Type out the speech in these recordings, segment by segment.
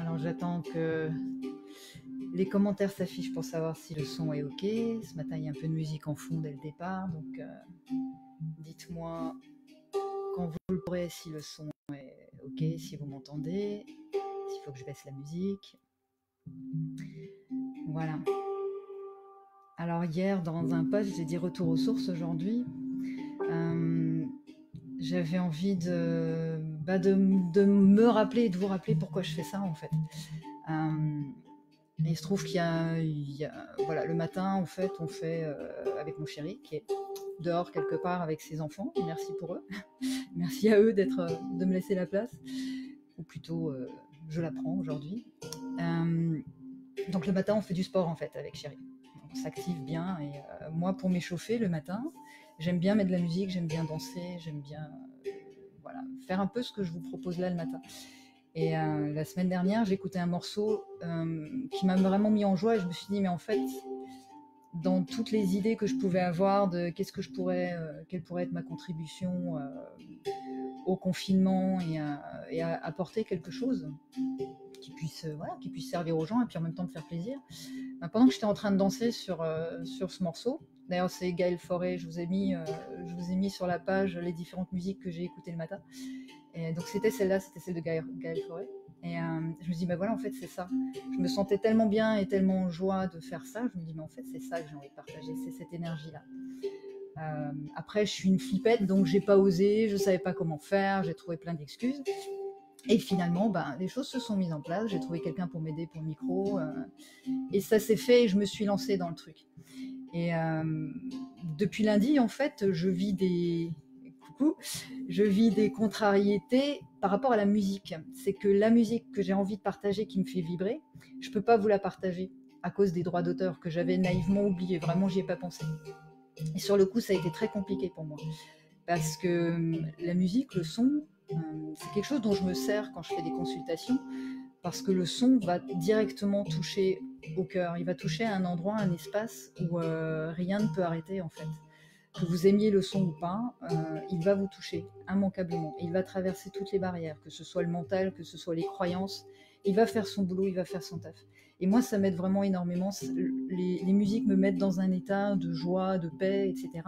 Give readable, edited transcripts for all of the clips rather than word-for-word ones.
Alors j'attends que les commentaires s'affichent pour savoir si le son est ok. Ce matin il y a un peu de musique en fond dès le départ, donc dites-moi quand vous le pourrez si le son est ok, si vous m'entendez, s'il faut que je baisse la musique. Voilà. Alors hier dans un post j'ai dit retour aux sources aujourd'hui. J'avais envie de me rappeler et de vous rappeler pourquoi je fais ça en fait. Et il se trouve qu'il y a voilà, le matin, en fait, on fait avec mon chéri qui est dehors quelque part avec ses enfants. Merci pour eux. Merci à eux de me laisser la place. Ou plutôt, je la prends aujourd'hui. Donc le matin, on fait du sport en fait avec chéri. On s'active bien. Et moi, pour m'échauffer le matin, j'aime bien mettre de la musique, j'aime bien danser, j'aime bien voilà, faire un peu ce que je vous propose là le matin. Et la semaine dernière, j'écoutais un morceau qui m'a vraiment mis en joie et je me suis dit, mais en fait, dans toutes les idées que je pouvais avoir de qu'est-ce que je pourrais, quelle pourrait être ma contribution au confinement et à apporter quelque chose qui puisse servir aux gens et puis en même temps me faire plaisir. Pendant que j'étais en train de danser sur ce morceau, d'ailleurs c'est Gaël Fauré, je vous ai mis sur la page les différentes musiques que j'ai écoutées le matin. Et donc c'était celle-là, c'était celle de Gaël Fauré. Et je me dis, bah voilà, en fait, c'est ça. Je me sentais tellement bien et tellement en joie de faire ça. Je me dis, mais en fait, c'est ça que j'ai envie de partager, c'est cette énergie-là. Après, je suis une flippette, donc j'ai pas osé, je savais pas comment faire, j'ai trouvé plein d'excuses. Et finalement, les choses se sont mises en place. J'ai trouvé quelqu'un pour m'aider pour le micro. Et ça s'est fait et je me suis lancée dans le truc. Et depuis lundi, en fait, je vis des contrariétés par rapport à la musique. C'est que la musique que j'ai envie de partager, qui me fait vibrer, je ne peux pas vous la partager à cause des droits d'auteur que j'avais naïvement oubliés. Vraiment, j'y ai pas pensé. Et sur le coup, ça a été très compliqué pour moi. Parce que la musique, le son, c'est quelque chose dont je me sers quand je fais des consultations. Parce que le son va directement toucher au cœur. Il va toucher à un endroit, un espace où rien ne peut arrêter en fait. Que vous aimiez le son ou pas, il va vous toucher immanquablement. Il va traverser toutes les barrières, que ce soit le mental, que ce soit les croyances. Il va faire son boulot, il va faire son taf. Et moi, ça m'aide vraiment énormément. Les musiques me mettent dans un état de joie, de paix, etc.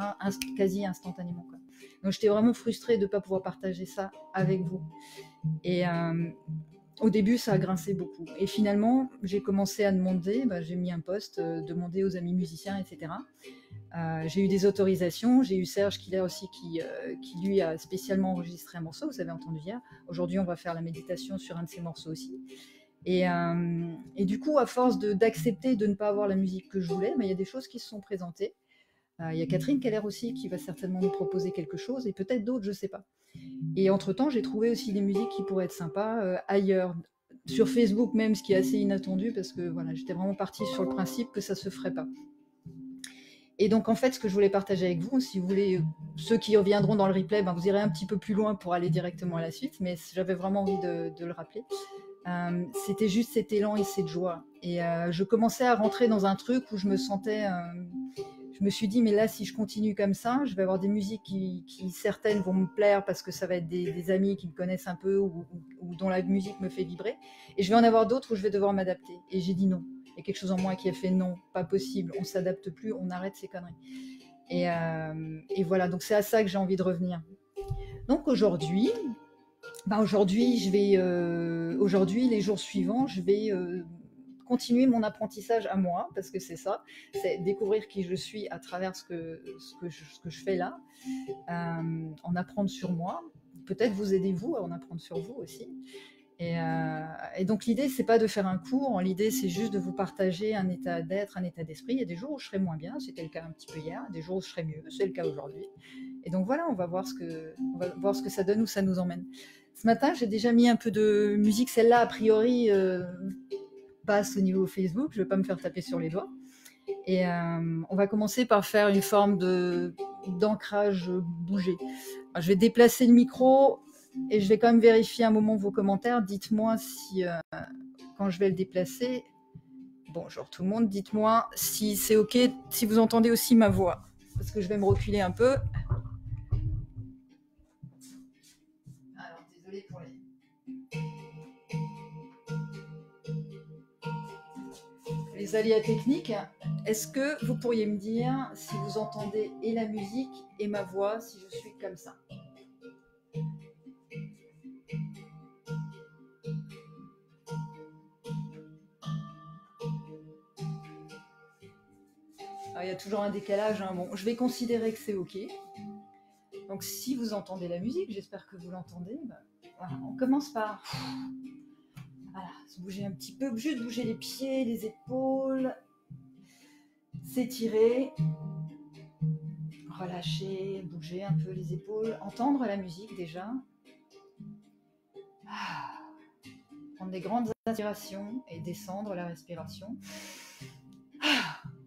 Quasi instantanément. Quoi. Donc j'étais vraiment frustrée de ne pas pouvoir partager ça avec vous. Et au début, ça a grincé beaucoup. Et finalement, j'ai commencé à demander, j'ai mis un post, demander aux amis musiciens, etc. J'ai eu des autorisations, j'ai eu Serge Killer aussi qui lui a spécialement enregistré un morceau, vous avez entendu hier. Aujourd'hui, on va faire la méditation sur un de ses morceaux aussi. Et du coup, à force d'accepter de ne pas avoir la musique que je voulais, il y a des choses qui se sont présentées. Il y a Catherine Keller aussi qui va certainement nous proposer quelque chose, et peut-être d'autres, je ne sais pas. Et entre-temps, j'ai trouvé aussi des musiques qui pourraient être sympas ailleurs, sur Facebook même, ce qui est assez inattendu, parce que voilà, j'étais vraiment partie sur le principe que ça ne se ferait pas. Et donc, en fait, ce que je voulais partager avec vous, si vous voulez, ceux qui reviendront dans le replay, vous irez un petit peu plus loin pour aller directement à la suite, mais j'avais vraiment envie de le rappeler. C'était juste cet élan et cette joie. Et je commençais à rentrer dans un truc où je me sentais... je me suis dit, mais là, si je continue comme ça, je vais avoir des musiques qui certaines vont me plaire parce que ça va être des amis qui me connaissent un peu ou dont la musique me fait vibrer. Et je vais en avoir d'autres où je vais devoir m'adapter. Et j'ai dit non. Il y a quelque chose en moi qui a fait non, pas possible, on ne s'adapte plus, on arrête ces conneries. Et voilà, donc c'est à ça que j'ai envie de revenir. Donc aujourd'hui, aujourd'hui, les jours suivants, je vais continuer mon apprentissage à moi, parce que c'est ça, c'est découvrir qui je suis à travers ce que je fais là, en apprendre sur moi, peut-être vous aider vous à en apprendre sur vous aussi. Et donc l'idée, c'est pas de faire un cours, l'idée c'est juste de vous partager un état d'être, un état d'esprit. Il y a des jours où je serai moins bien, c'était le cas un petit peu hier, des jours où je serai mieux, c'est le cas aujourd'hui. Et donc voilà, on va voir ce que ça donne, où ça nous emmène. Ce matin, j'ai déjà mis un peu de musique, celle-là a priori passe au niveau Facebook, je vais pas me faire taper sur les doigts. Et on va commencer par faire une forme d'ancrage bougé. Alors, je vais déplacer le micro et je vais quand même vérifier un moment vos commentaires. Dites-moi si, quand je vais le déplacer, bonjour tout le monde, dites-moi si c'est ok, si vous entendez aussi ma voix. Parce que je vais me reculer un peu. Alors, désolé pour les... les aléas techniques. Est-ce que vous pourriez me dire si vous entendez et la musique et ma voix, si je suis comme ça? Alors, il y a toujours un décalage, hein. Bon, je vais considérer que c'est OK. Donc si vous entendez la musique, j'espère que vous l'entendez, bah, voilà, on commence par voilà, se bouger un petit peu, juste bouger les pieds, les épaules, s'étirer, relâcher, bouger un peu les épaules, entendre la musique déjà. Prendre des grandes inspirations et descendre la respiration.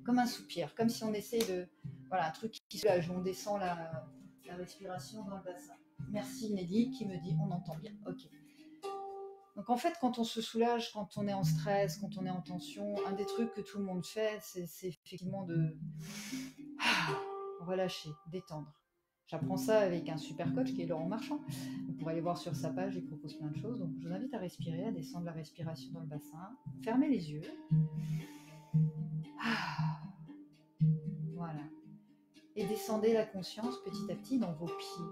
Comme un soupir, comme si on essaie de... Voilà, un truc qui soulage, on descend la respiration dans le bassin. Merci Nelly qui me dit on entend bien. Ok. Donc en fait, quand on se soulage, quand on est en stress, quand on est en tension, un des trucs que tout le monde fait, c'est effectivement de relâcher, détendre. J'apprends ça avec un super coach qui est Laurent Marchand. Vous pourrez aller voir sur sa page, il propose plein de choses. Donc je vous invite à respirer, à descendre la respiration dans le bassin. Fermez les yeux. Voilà. Et descendez la conscience petit à petit dans vos pieds.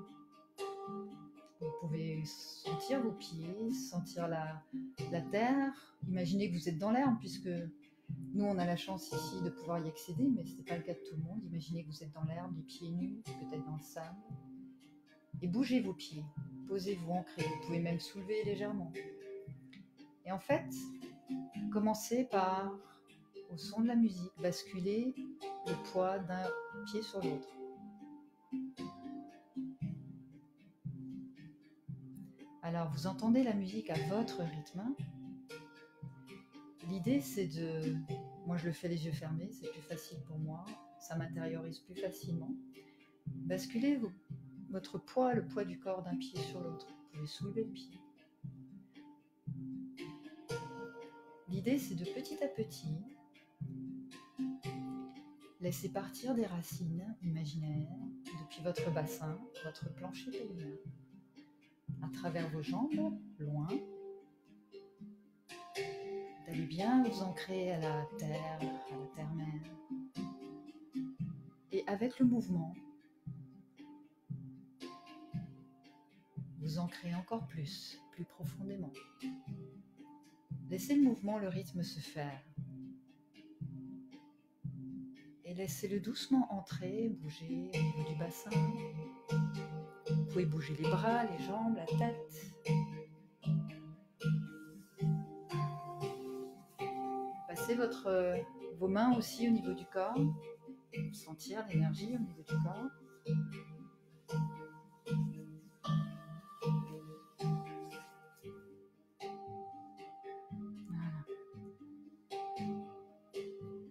Vous pouvez sentir vos pieds, sentir la terre. Imaginez que vous êtes dans l'herbe, puisque nous, on a la chance ici de pouvoir y accéder, mais ce n'est pas le cas de tout le monde. Imaginez que vous êtes dans l'herbe, les pieds nus, peut-être dans le sable. Et bougez vos pieds, posez-vous, ancrez. Vous pouvez même soulever légèrement. Et en fait, commencez par, au son de la musique, basculer le poids d'un pied sur l'autre. Alors, vous entendez la musique à votre rythme. L'idée, c'est de... Moi, je le fais les yeux fermés, c'est plus facile pour moi. Ça m'intériorise plus facilement. Basculez votre poids, le poids du corps d'un pied sur l'autre. Vous pouvez soulever le pied. L'idée, c'est de petit à petit laisser partir des racines imaginaires depuis votre bassin, votre plancher pelvien, à travers vos jambes, loin. D'aller bien vous ancrer à la terre-mère. Et avec le mouvement, vous ancrez encore plus profondément. Laissez le mouvement, le rythme se faire. Et laissez-le doucement entrer, bouger au niveau du bassin. Vous pouvez bouger les bras, les jambes, la tête. Passez vos mains aussi au niveau du corps. Sentir l'énergie au niveau du corps.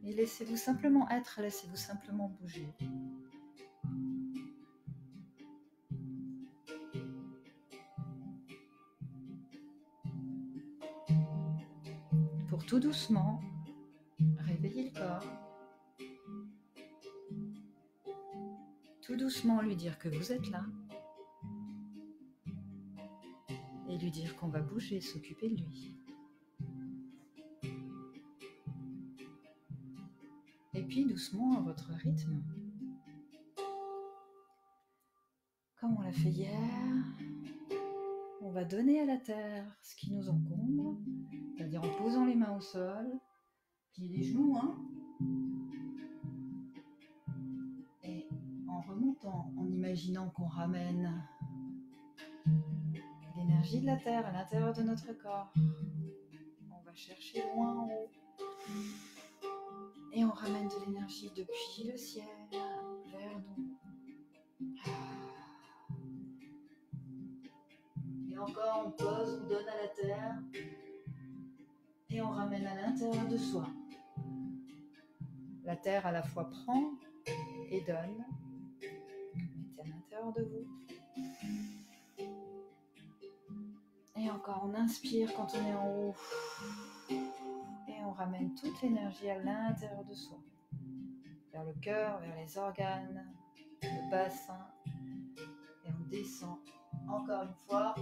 Et laissez-vous simplement être, laissez-vous simplement bouger. Pour tout doucement, réveiller le corps. Tout doucement lui dire que vous êtes là. Et lui dire qu'on va bouger, s'occuper de lui. Et puis doucement à votre rythme. Comme on l'a fait hier, on va donner à la terre ce qui nous encombre, c'est-à-dire en posant les mains au sol, plier les genoux, hein, et en remontant, en imaginant qu'on ramène l'énergie de la terre à l'intérieur de notre corps. On va chercher loin en haut. Et on ramène de l'énergie depuis le ciel vers nous. Et encore, on pose, on donne à la terre. Et on ramène à l'intérieur de soi. La terre à la fois prend et donne. Mettez à l'intérieur de vous. Et encore, on inspire quand on est en haut. Et on ramène toute l'énergie à l'intérieur de soi. Vers le cœur, vers les organes, le bassin. Et on descend encore une fois.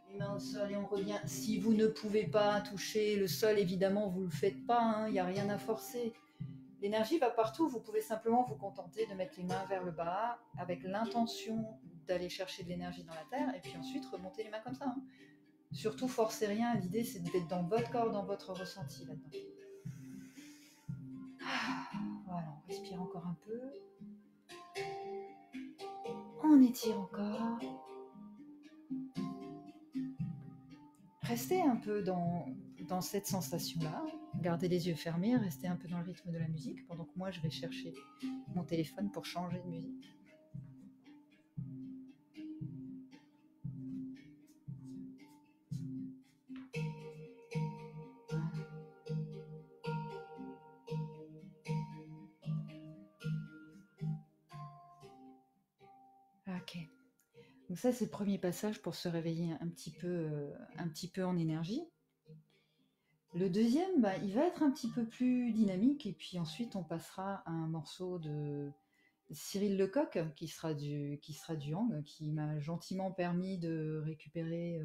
Les mains au sol et on revient. Si vous ne pouvez pas toucher le sol, évidemment, vous ne le faites pas, il n'y a rien à forcer. L'énergie va partout, vous pouvez simplement vous contenter de mettre les mains vers le bas avec l'intention d'aller chercher de l'énergie dans la terre et puis ensuite remonter les mains comme ça. Surtout, forcez rien, l'idée c'est d'être dans votre corps, dans votre ressenti là-dedans. Voilà, on respire encore un peu. On étire encore. Restez un peu dans cette sensation-là. Gardez les yeux fermés, restez un peu dans le rythme de la musique pendant que moi je vais chercher mon téléphone pour changer de musique. Ok. Donc ça c'est le premier passage pour se réveiller un petit peu en énergie. Le deuxième, il va être un petit peu plus dynamique et puis ensuite on passera à un morceau de Cyril Lecoq qui sera du Hang, qui m'a gentiment permis de récupérer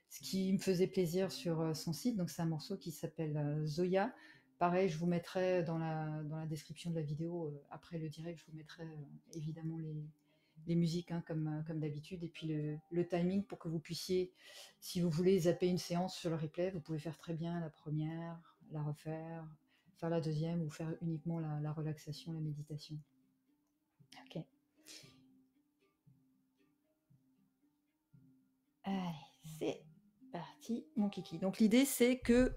ce qui me faisait plaisir sur son site. Donc c'est un morceau qui s'appelle Zoya. Pareil, je vous mettrai dans la description de la vidéo, après le direct, je vous mettrai évidemment les musiques comme d'habitude, et puis le timing pour que vous puissiez, si vous voulez zapper une séance sur le replay, vous pouvez faire très bien la première, la refaire, faire la deuxième ou faire uniquement la relaxation, la méditation. Ok. Allez, c'est parti, mon kiki. Donc l'idée c'est que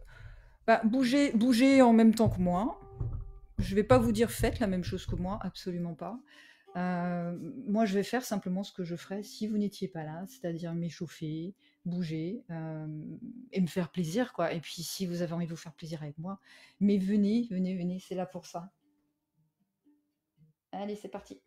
bougez en même temps que moi. Je vais pas vous dire faites la même chose que moi, absolument pas. Moi, je vais faire simplement ce que je ferais si vous n'étiez pas là, c'est-à-dire m'échauffer, bouger et me faire plaisir, quoi. Et puis, si vous avez envie de vous faire plaisir avec moi, mais venez, c'est là pour ça. Allez, c'est parti.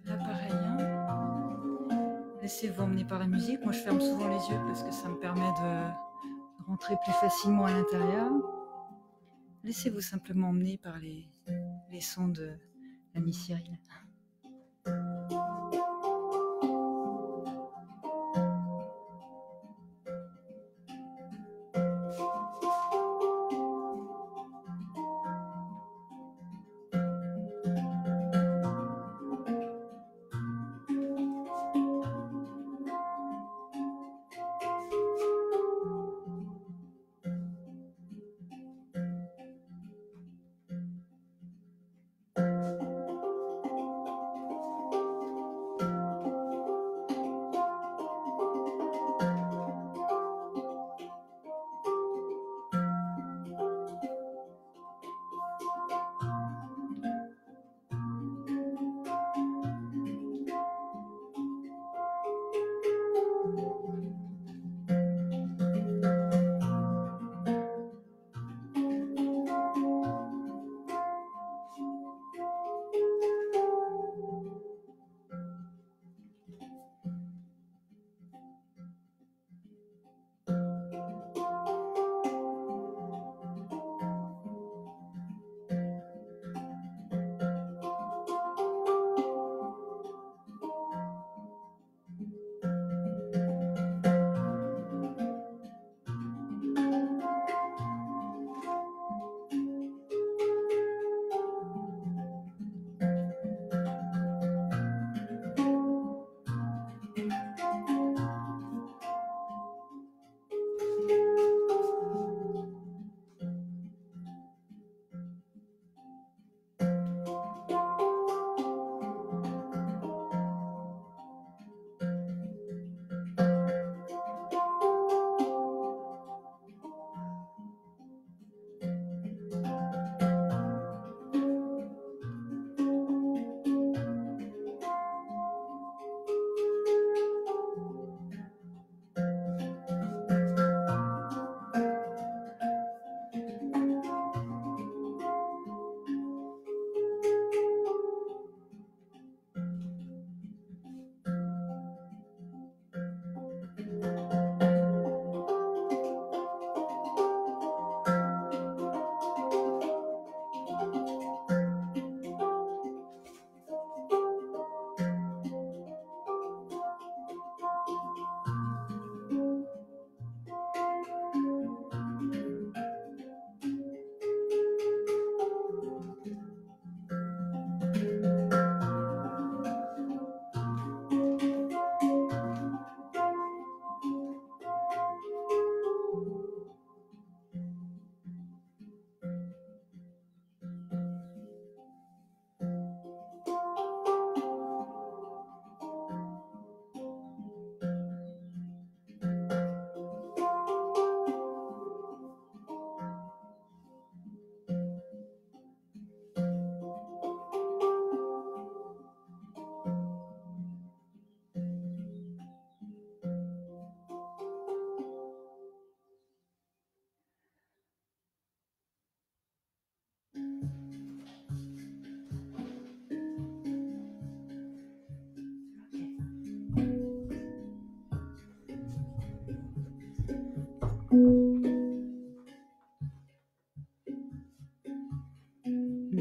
Là, pareil, hein. Laissez-vous emmener par la musique. Moi, je ferme souvent les yeux parce que ça me permet de rentrer plus facilement à l'intérieur. Laissez-vous simplement emmener par les sons de l'ami Cyril.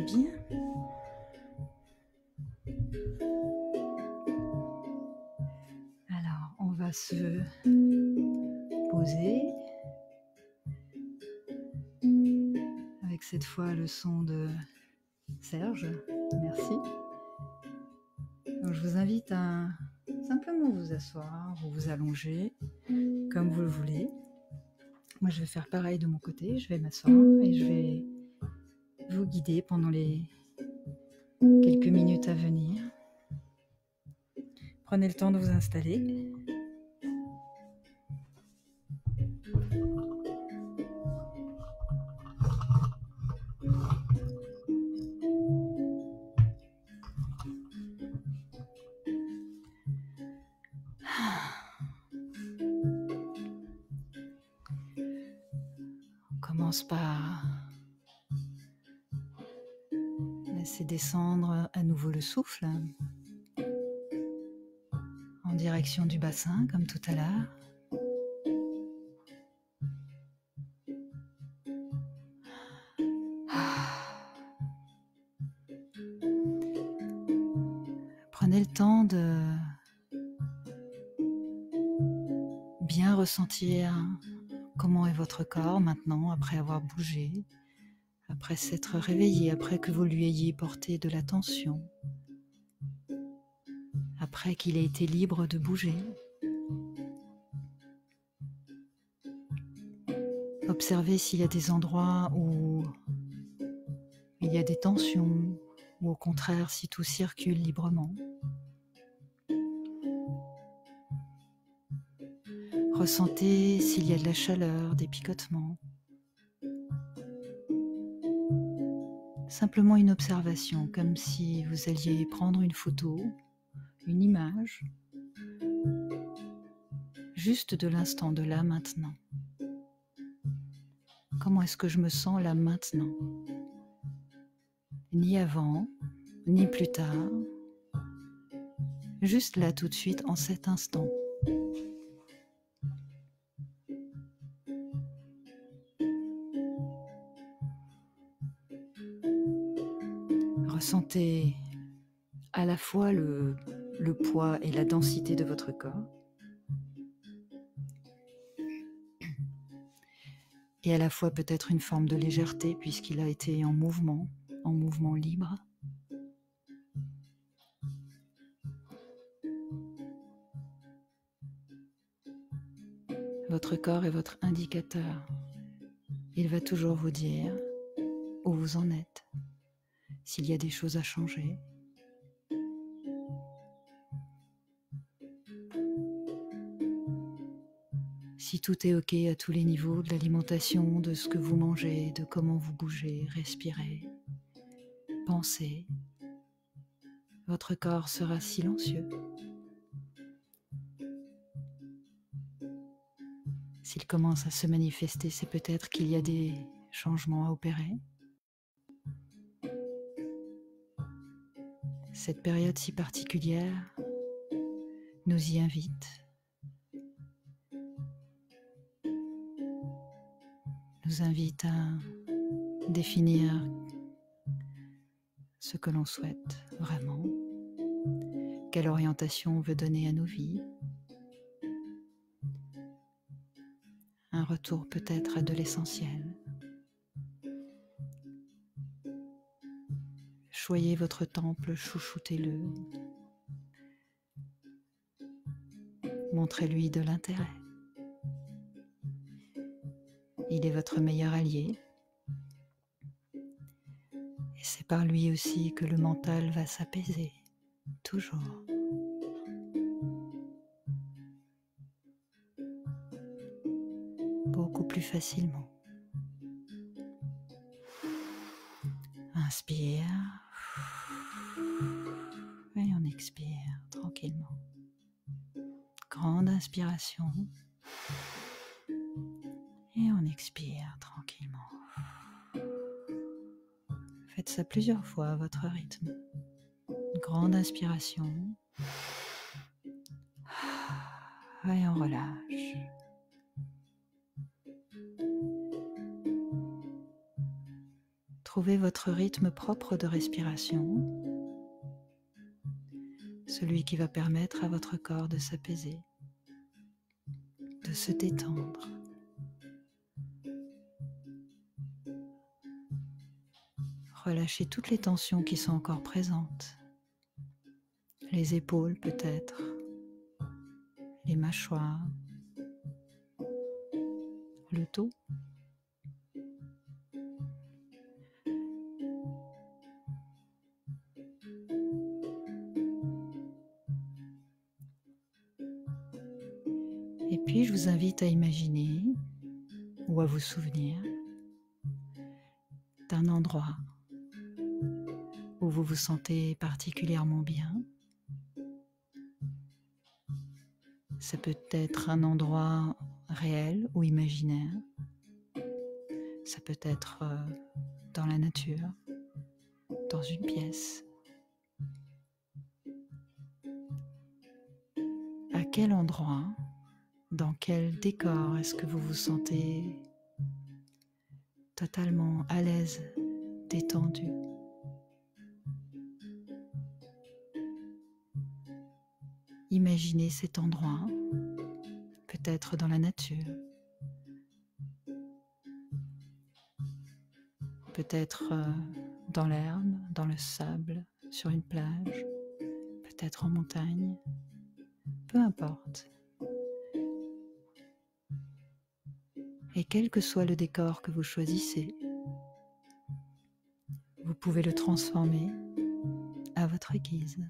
bien. Alors, on va se poser avec cette fois le son de Serge. Merci. Donc, je vous invite à simplement vous asseoir ou vous allonger comme vous le voulez. Moi, je vais faire pareil de mon côté. Je vais m'asseoir et je vais vous guider pendant les quelques minutes à venir. Prenez le temps de vous installer. On commence par laisser descendre à nouveau le souffle en direction du bassin comme tout à l'heure. Prenez le temps de bien ressentir comment est votre corps maintenant après avoir bougé, après s'être réveillé, après que vous lui ayez porté de l'attention, après qu'il ait été libre de bouger. Observez s'il y a des endroits où il y a des tensions ou au contraire si tout circule librement. Ressentez s'il y a de la chaleur, des picotements. Simplement une observation, comme si vous alliez prendre une photo, une image, juste de l'instant, de là maintenant. Comment est-ce que je me sens là maintenant? Ni avant, ni plus tard, juste là tout de suite en cet instant. Ressentez à la fois le poids et la densité de votre corps, et à la fois peut-être une forme de légèreté puisqu'il a été en mouvement libre. Votre corps est votre indicateur. Il va toujours vous dire où vous en êtes, s'il y a des choses à changer. Si tout est OK à tous les niveaux, de l'alimentation, de ce que vous mangez, de comment vous bougez, respirez, pensez, votre corps sera silencieux. S'il commence à se manifester, c'est peut-être qu'il y a des changements à opérer. Cette période si particulière nous y invite. Nous invite à définir ce que l'on souhaite vraiment, quelle orientation on veut donner à nos vies, un retour peut-être à de l'essentiel. Choyez votre temple, chouchoutez-le, montrez-lui de l'intérêt. Il est votre meilleur allié. Et c'est par lui aussi que le mental va s'apaiser, toujours. Beaucoup plus facilement. Inspire. Et on expire tranquillement. Grande inspiration. Et on expire tranquillement. Faites ça plusieurs fois à votre rythme. Grande inspiration. Et on relâche. Trouvez votre rythme propre de respiration, celui qui va permettre à votre corps de s'apaiser, de se détendre. Relâchez toutes les tensions qui sont encore présentes. Les épaules peut-être, les mâchoires, le dos. Et puis je vous invite à imaginer ou à vous souvenir d'un endroit où vous vous sentez particulièrement bien. Ça peut être un endroit réel ou imaginaire. Ça peut être dans la nature, dans une pièce. À quel endroit, dans quel décor est-ce que vous vous sentez totalement à l'aise, détendu? Imaginez cet endroit, peut-être dans la nature, peut-être dans l'herbe, dans le sable, sur une plage, peut-être en montagne, peu importe. Et quel que soit le décor que vous choisissez, vous pouvez le transformer à votre guise.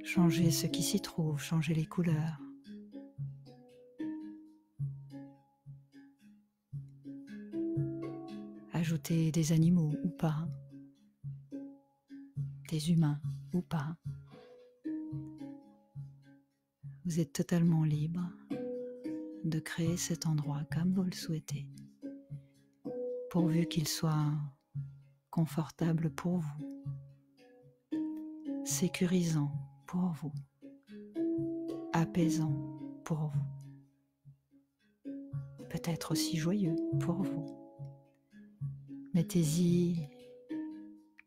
Changez ce qui s'y trouve, changez les couleurs. Ajoutez des animaux ou pas, des humains ou pas. Vous êtes totalement libre de créer cet endroit comme vous le souhaitez, pourvu qu'il soit confortable pour vous, sécurisant pour vous, apaisant pour vous, peut-être aussi joyeux pour vous. Mettez-y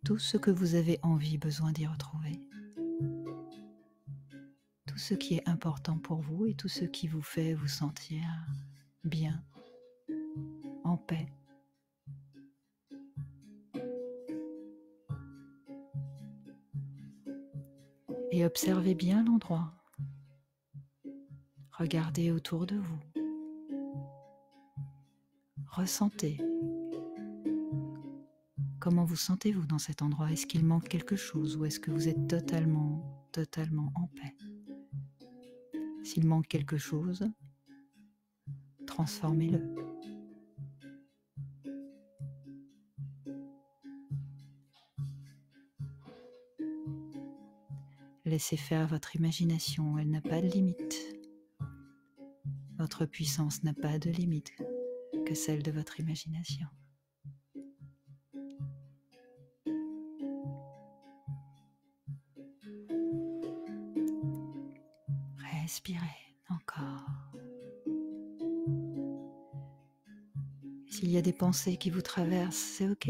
tout ce que vous avez envie, besoin d'y retrouver. Tout ce qui est important pour vous et tout ce qui vous fait vous sentir bien, en paix. Et observez bien l'endroit. Regardez autour de vous. Ressentez. Comment vous sentez-vous dans cet endroit? Est-ce qu'il manque quelque chose ou est-ce que vous êtes totalement en paix? S'il manque quelque chose, transformez-le. Laissez faire votre imagination, elle n'a pas de limite. Votre puissance n'a pas de limite que celle de votre imagination. Respirez encore. S'il y a des pensées qui vous traversent, c'est ok.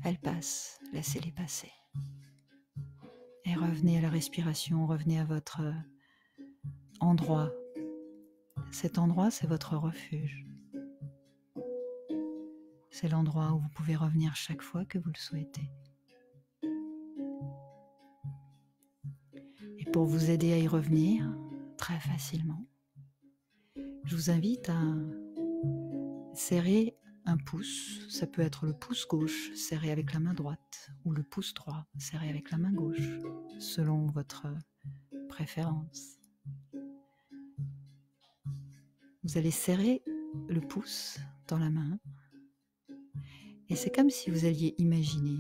Elles passent, laissez-les passer. Et revenez à la respiration, revenez à votre endroit. Cet endroit, c'est votre refuge. C'est l'endroit où vous pouvez revenir chaque fois que vous le souhaitez. Et pour vous aider à y revenir très facilement, je vous invite à serrer un pouce. Ça peut être le pouce gauche serré avec la main droite ou le pouce droit serré avec la main gauche, selon votre préférence. Vous allez serrer le pouce dans la main et c'est comme si vous alliez imaginer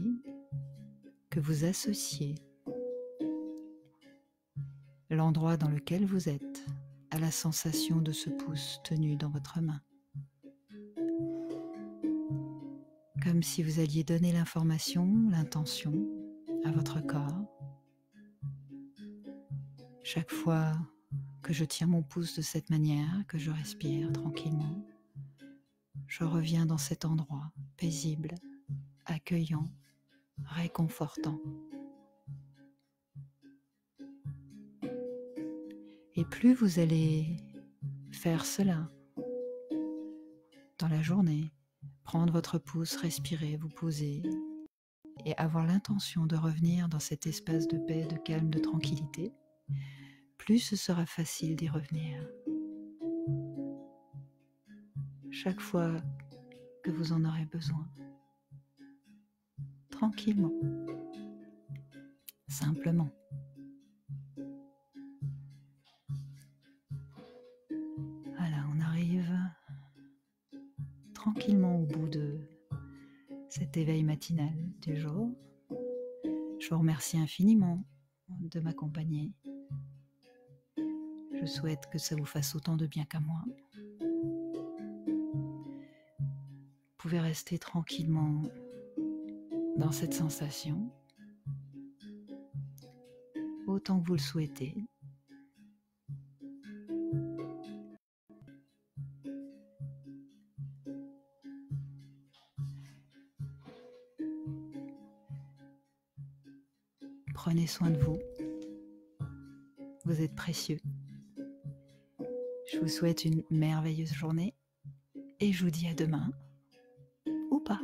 que vous associez l'endroit dans lequel vous êtes à la sensation de ce pouce tenu dans votre main. Comme si vous alliez donner l'information, l'intention à votre corps. Chaque fois que je tiens mon pouce de cette manière, que je respire tranquillement, je reviens dans cet endroit paisible, accueillant, réconfortant. Et plus vous allez faire cela dans la journée, prendre votre pouce, respirer, vous poser et avoir l'intention de revenir dans cet espace de paix, de calme, de tranquillité, plus ce sera facile d'y revenir. Chaque fois que vous en aurez besoin, tranquillement, simplement. Voilà, on arrive tranquillement au bout de cet éveil matinal du jour. Je vous remercie infiniment de m'accompagner. Je souhaite que ça vous fasse autant de bien qu'à moi. Vous pouvez rester tranquillement dans cette sensation, autant que vous le souhaitez. Prenez soin de vous. Vous êtes précieux. Je vous souhaite une merveilleuse journée et je vous dis à demain ou pas.